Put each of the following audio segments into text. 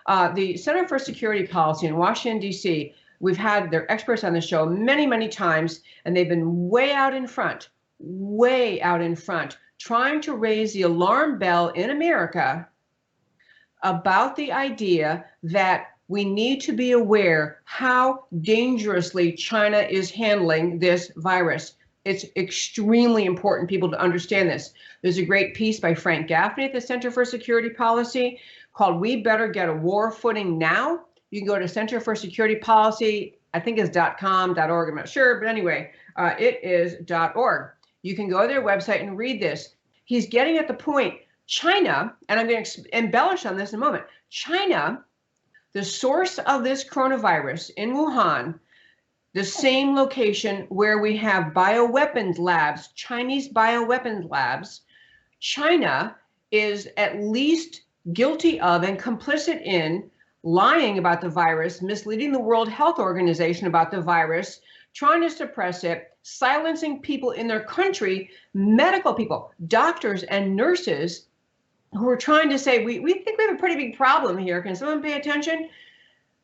The Center for Security Policy in Washington, D.C., we've had their experts on the show many, many times, and they've been way out in front, trying to raise the alarm bell in America about the idea that we need to be aware how dangerously China is handling this virus. It's extremely important, people, to understand this. There's a great piece by Frank Gaffney at the Center for Security Policy called "We Better Get a War Footing Now." You can go to Center for Security Policy, I think it's .com, .org, I'm not sure, but anyway, it is .org. You can go to their website and read this. He's getting at the point, China, and I'm going to embellish on this in a moment, China, the source of this coronavirus in Wuhan, the same location where we have bioweapons labs, Chinese bioweapons labs, China is at least guilty of and complicit in lying about the virus, misleading the World Health Organization about the virus, trying to suppress it, silencing people in their country, medical people, doctors and nurses who are trying to say, we think we have a pretty big problem here. Can someone pay attention?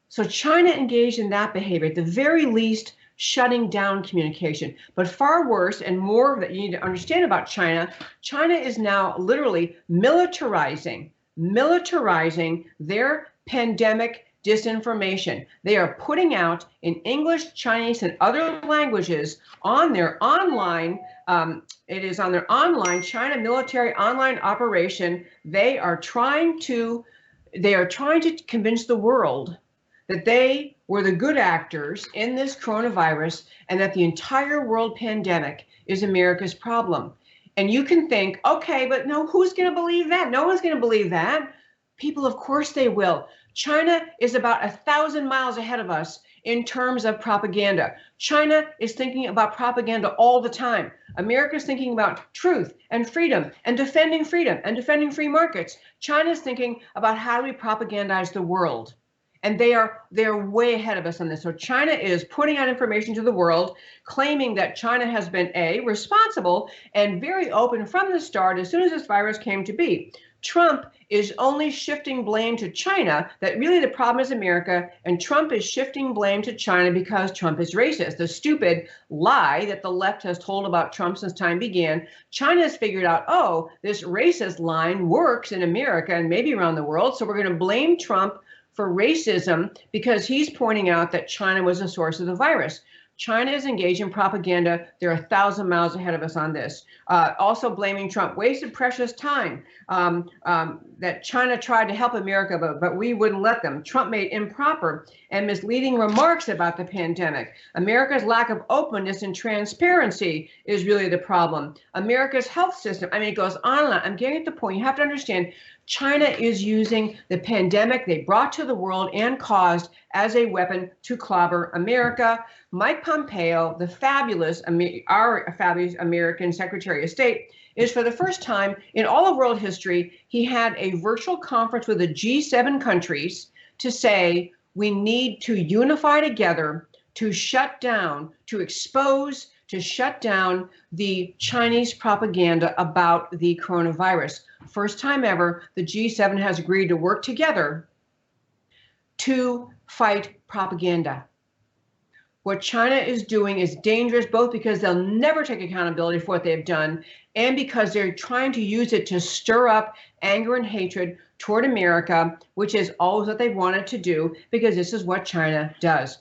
So China engaged in that behavior, at the very least, shutting down communication. But far worse, and more that you need to understand about China, China is now literally militarizing their pandemic disinformation. They are putting out in English, Chinese, and other languages on their online, it is on their online China military online operation. They are trying to convince the world that they were the good actors in this coronavirus and that the entire world pandemic is America's problem. And you can think, okay, but no, who's going to believe that? No one's going to believe that. People, of course they will. China is about 1,000 miles ahead of us in terms of propaganda. China is thinking about propaganda all the time. America is thinking about truth and freedom and defending free markets. China is thinking about how do we propagandize the world. And they're way ahead of us on this. So China is putting out information to the world, claiming that China has been responsible and very open from the start as soon as this virus came to be. Trump is only shifting blame to China, that really the problem is America, and Trump is shifting blame to China because Trump is racist. The stupid lie that the left has told about Trump since time began. China has figured out, oh, this racist line works in America and maybe around the world, so we're going to blame Trump for racism because he's pointing out that China was the source of the virus. China is engaged in propaganda. They're 1,000 miles ahead of us on this. Also blaming Trump, wasted precious time that China tried to help America, but we wouldn't let them. Trump made improper and misleading remarks about the pandemic. America's lack of openness and transparency is really the problem. America's health system, I mean, it goes on and on. I'm getting at the point. You have to understand, China is using the pandemic they brought to the world and caused as a weapon to clobber America. Mike Pompeo, our fabulous American Secretary of State, is for the first time in all of world history, he had a virtual conference with the G7 countries to say we need to unify together to shut down, to expose, to shut down the Chinese propaganda about the coronavirus. First time ever, the G7 has agreed to work together to fight propaganda. What China is doing is dangerous, both because they'll never take accountability for what they've done and because they're trying to use it to stir up anger and hatred toward America, which is always what they wanted to do, because this is what China does.